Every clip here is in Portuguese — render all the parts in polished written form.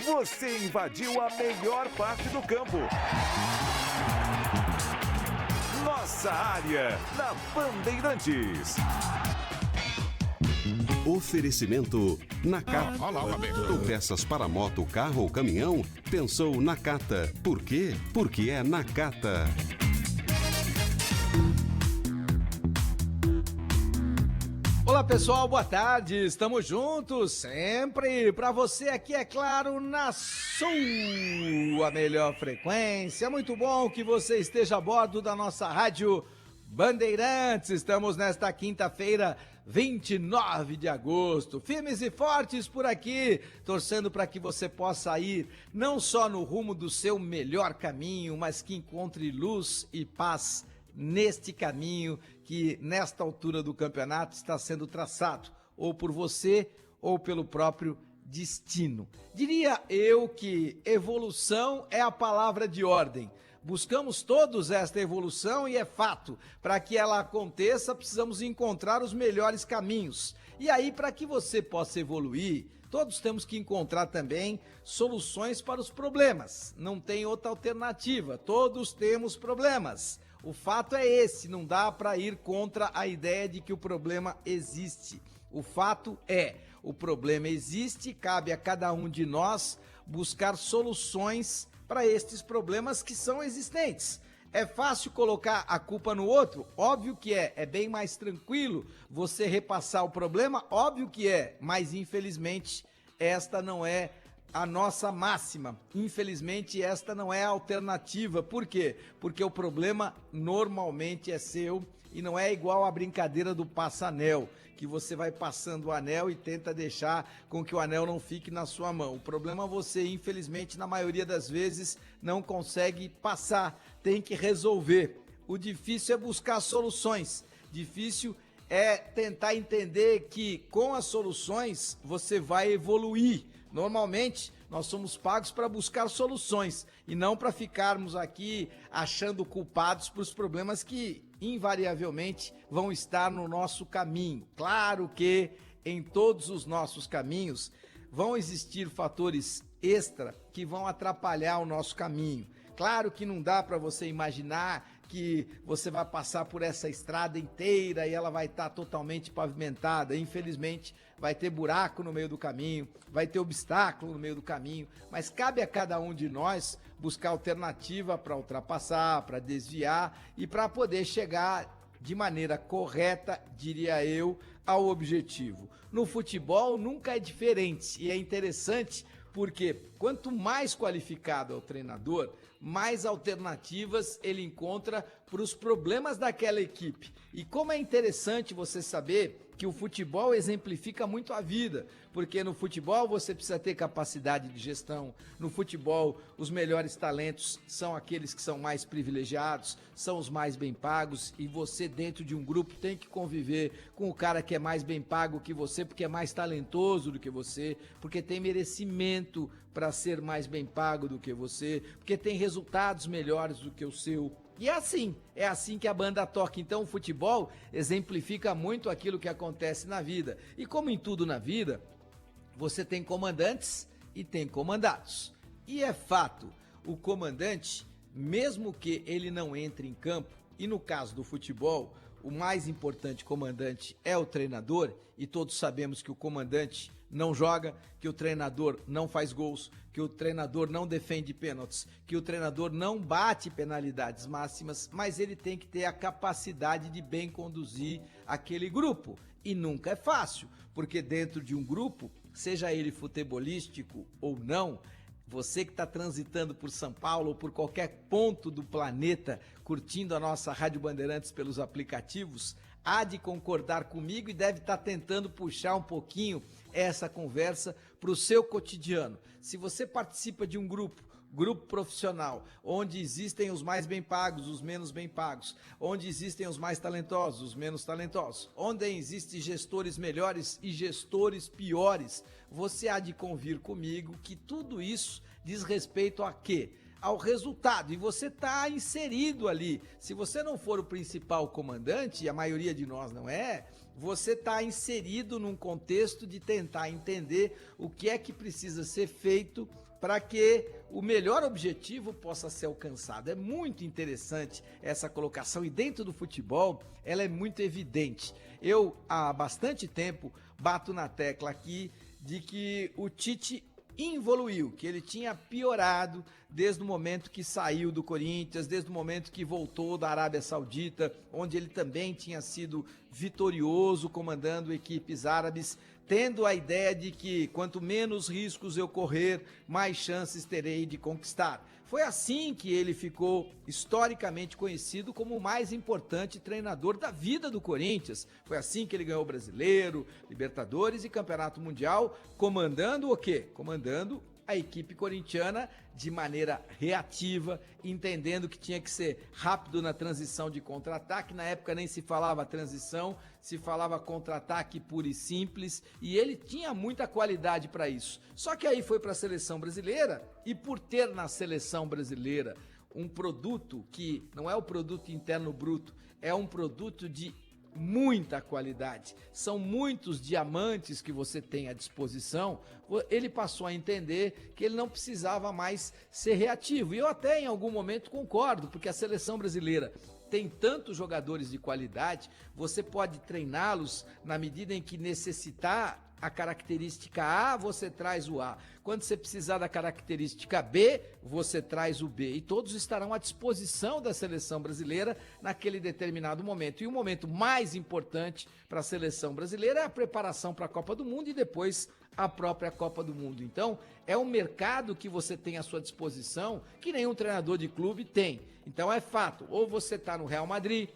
Você invadiu a melhor parte do campo. Nossa área, na Bandeirantes. Oferecimento Nakata. Com peças para moto, carro ou caminhão, pensou Nakata. Por quê? Porque é Nakata. Olá pessoal, boa tarde, estamos juntos sempre para você aqui, é claro, na sua melhor frequência. Muito bom que você esteja a bordo da nossa rádio Bandeirantes. Estamos nesta quinta-feira, 29 de agosto, firmes e fortes por aqui, torcendo para que você possa ir não só no rumo do seu melhor caminho, mas que encontre luz e paz neste caminho que nesta altura do campeonato está sendo traçado, ou por você ou pelo próprio destino. Diria eu que evolução é a palavra de ordem. Buscamos todos esta evolução e é fato. Para que ela aconteça, precisamos encontrar os melhores caminhos. E aí, para que você possa evoluir, todos temos que encontrar também soluções para os problemas. Não tem outra alternativa, todos temos problemas. O fato é esse, não dá para ir contra a ideia de que o problema existe. O fato é, o problema existe, cabe a cada um de nós buscar soluções para estes problemas que são existentes. É fácil colocar a culpa no outro? Óbvio que é bem mais tranquilo você repassar o problema? Óbvio que é, mas infelizmente esta não é a nossa máxima. Infelizmente, esta não é a alternativa. Por quê? Porque o problema normalmente é seu e não é igual a brincadeira do passa-anel, que você vai passando o anel e tenta deixar com que o anel não fique na sua mão. O problema você, infelizmente, na maioria das vezes, não consegue passar, tem que resolver. O difícil é buscar soluções. Difícil é tentar entender que com as soluções você vai evoluir. Normalmente, nós somos pagos para buscar soluções e não para ficarmos aqui achando culpados para os problemas que, invariavelmente, vão estar no nosso caminho. Claro que em todos os nossos caminhos vão existir fatores extra que vão atrapalhar o nosso caminho. Claro que não dá para você imaginar que você vai passar por essa estrada inteira e ela vai estar totalmente pavimentada. Infelizmente, vai ter buraco no meio do caminho, vai ter obstáculo no meio do caminho, mas cabe a cada um de nós buscar alternativa para ultrapassar, para desviar e para poder chegar de maneira correta, diria eu, ao objetivo. No futebol nunca é diferente e é interessante porque quanto mais qualificado é o treinador, mais alternativas ele encontra para os problemas daquela equipe. E como é interessante você saber que o futebol exemplifica muito a vida, porque no futebol você precisa ter capacidade de gestão, no futebol os melhores talentos são aqueles que são mais privilegiados, são os mais bem pagos e você dentro de um grupo tem que conviver com o cara que é mais bem pago que você, porque é mais talentoso do que você, porque tem merecimento para ser mais bem pago do que você, porque tem resultados melhores do que o seu. E é assim que a banda toca. Então o futebol exemplifica muito aquilo que acontece na vida. E como em tudo na vida, você tem comandantes e tem comandados. E é fato, o comandante, mesmo que ele não entre em campo, e no caso do futebol, o mais importante comandante é o treinador, e todos sabemos que o comandante não joga, que o treinador não faz gols, que o treinador não defende pênaltis, que o treinador não bate penalidades máximas, mas ele tem que ter a capacidade de bem conduzir aquele grupo. E nunca é fácil, porque dentro de um grupo, seja ele futebolístico ou não, você que está transitando por São Paulo ou por qualquer ponto do planeta, curtindo a nossa Rádio Bandeirantes pelos aplicativos, há de concordar comigo e deve estar tentando puxar um pouquinho essa conversa para o seu cotidiano. Se você participa de um grupo profissional, onde existem os mais bem pagos, os menos bem pagos, onde existem os mais talentosos, os menos talentosos, onde existem gestores melhores e gestores piores, você há de convir comigo que tudo isso diz respeito a quê? Ao resultado, e você está inserido ali. Se você não for o principal comandante, e a maioria de nós não é, você está inserido num contexto de tentar entender o que é que precisa ser feito para que o melhor objetivo possa ser alcançado. É muito interessante essa colocação e dentro do futebol ela é muito evidente. Eu, há bastante tempo, bato na tecla aqui de que o Tite evoluiu, que ele tinha piorado desde o momento que saiu do Corinthians, desde o momento que voltou da Arábia Saudita, onde ele também tinha sido vitorioso comandando equipes árabes, tendo a ideia de que quanto menos riscos eu correr, mais chances terei de conquistar. Foi assim que ele ficou historicamente conhecido como o mais importante treinador da vida do Corinthians. Foi assim que ele ganhou o Brasileiro, Libertadores e Campeonato Mundial, comandando o quê? Comandando a equipe corintiana de maneira reativa, entendendo que tinha que ser rápido na transição de contra-ataque. Na época nem se falava transição, se falava contra-ataque puro e simples, e ele tinha muita qualidade para isso. Só que aí foi para a seleção brasileira, e por ter na seleção brasileira um produto que não é o produto interno bruto, é um produto de muita qualidade, são muitos diamantes que você tem à disposição, ele passou a entender que ele não precisava mais ser reativo. E eu até em algum momento concordo, porque a seleção brasileira tem tantos jogadores de qualidade, você pode treiná-los na medida em que necessitar a característica A, você traz o A. Quando você precisar da característica B, você traz o B. E todos estarão à disposição da seleção brasileira naquele determinado momento. E o momento mais importante para a seleção brasileira é a preparação para a Copa do Mundo e depois a própria Copa do Mundo. Então, é um mercado que você tem à sua disposição que nenhum treinador de clube tem. Então, é fato, ou você está no Real Madrid,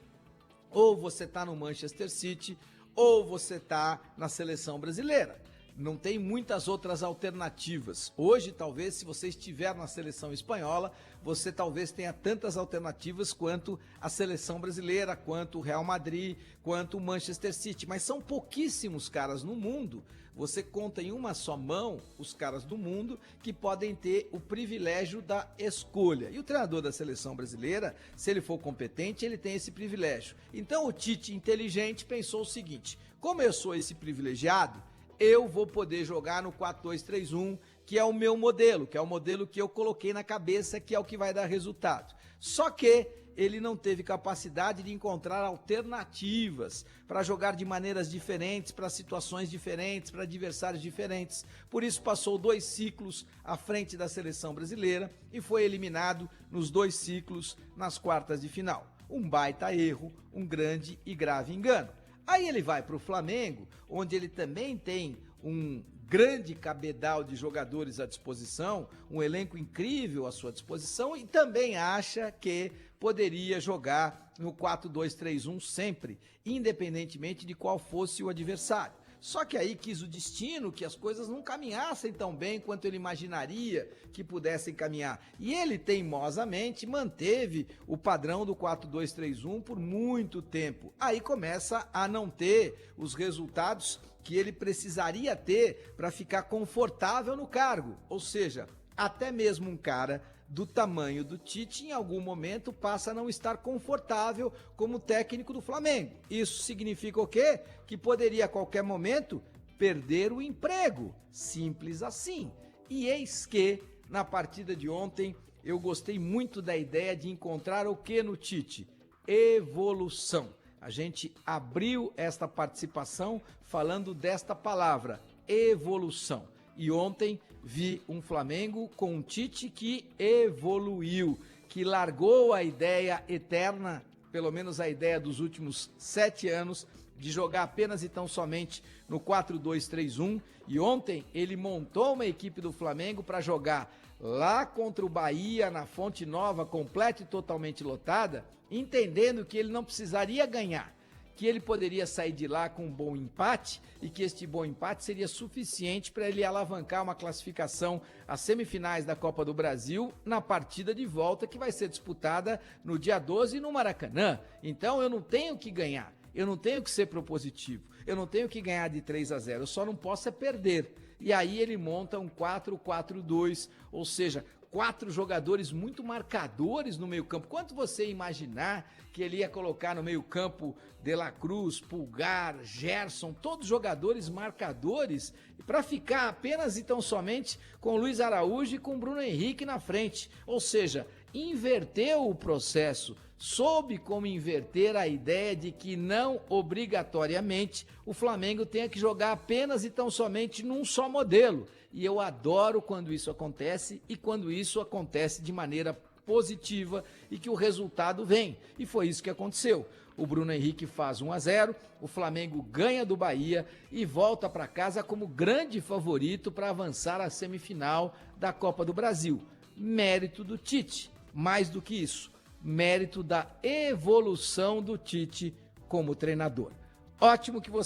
ou você está no Manchester City, ou você está na seleção brasileira. Não tem muitas outras alternativas. Hoje, talvez, se você estiver na seleção espanhola, você talvez tenha tantas alternativas quanto a seleção brasileira, quanto o Real Madrid, quanto o Manchester City. Mas são pouquíssimos caras no mundo. Você conta em uma só mão os caras do mundo que podem ter o privilégio da escolha. E o treinador da seleção brasileira, se ele for competente, ele tem esse privilégio. Então o Tite, inteligente, pensou o seguinte: como eu sou esse privilegiado, eu vou poder jogar no 4-2-3-1, que é o meu modelo, que é o modelo que eu coloquei na cabeça, que é o que vai dar resultado. Só que ele não teve capacidade de encontrar alternativas para jogar de maneiras diferentes, para situações diferentes, para adversários diferentes. Por isso passou 2 ciclos à frente da seleção brasileira e foi eliminado nos 2 ciclos nas quartas de final. Um baita erro, um grande e grave engano. Aí ele vai para o Flamengo, onde ele também tem um grande cabedal de jogadores à disposição, um elenco incrível à sua disposição e também acha que poderia jogar no 4-2-3-1 sempre, independentemente de qual fosse o adversário. Só que aí quis o destino que as coisas não caminhassem tão bem quanto ele imaginaria que pudessem caminhar. E ele teimosamente manteve o padrão do 4-2-3-1 por muito tempo. Aí começa a não ter os resultados que ele precisaria ter para ficar confortável no cargo. Ou seja, até mesmo um cara do tamanho do Tite, em algum momento passa a não estar confortável como técnico do Flamengo. Isso significa o quê? Que poderia a qualquer momento perder o emprego. Simples assim. E eis que, na partida de ontem, eu gostei muito da ideia de encontrar o que no Tite? Evolução. A gente abriu esta participação falando desta palavra, evolução. E ontem vi um Flamengo com um Tite que evoluiu, que largou a ideia eterna, pelo menos a ideia dos últimos 7 anos, de jogar apenas e tão somente no 4-2-3-1. E ontem ele montou uma equipe do Flamengo para jogar lá contra o Bahia, na Fonte Nova, completa e totalmente lotada, entendendo que ele não precisaria ganhar, que ele poderia sair de lá com um bom empate e que este bom empate seria suficiente para ele alavancar uma classificação às semifinais da Copa do Brasil na partida de volta que vai ser disputada no dia 12 no Maracanã. Então eu não tenho que ganhar, eu não tenho que ser propositivo, eu não tenho que ganhar de 3-0, eu só não posso é perder. E aí ele monta um 4-4-2, ou seja, 4 jogadores muito marcadores no meio-campo. Quanto você imaginar que ele ia colocar no meio-campo De La Cruz, Pulgar, Gerson, todos jogadores marcadores, para ficar apenas e tão somente com Luiz Araújo e com Bruno Henrique na frente. Ou seja, inverteu o processo, soube como inverter a ideia de que não obrigatoriamente o Flamengo tenha que jogar apenas e tão somente num só modelo. E eu adoro quando isso acontece e quando isso acontece de maneira positiva e que o resultado vem. E foi isso que aconteceu. O Bruno Henrique faz 1-0, o Flamengo ganha do Bahia e volta para casa como grande favorito para avançar à semifinal da Copa do Brasil. Mérito do Tite, mais do que isso, mérito da evolução do Tite como treinador. Ótimo que você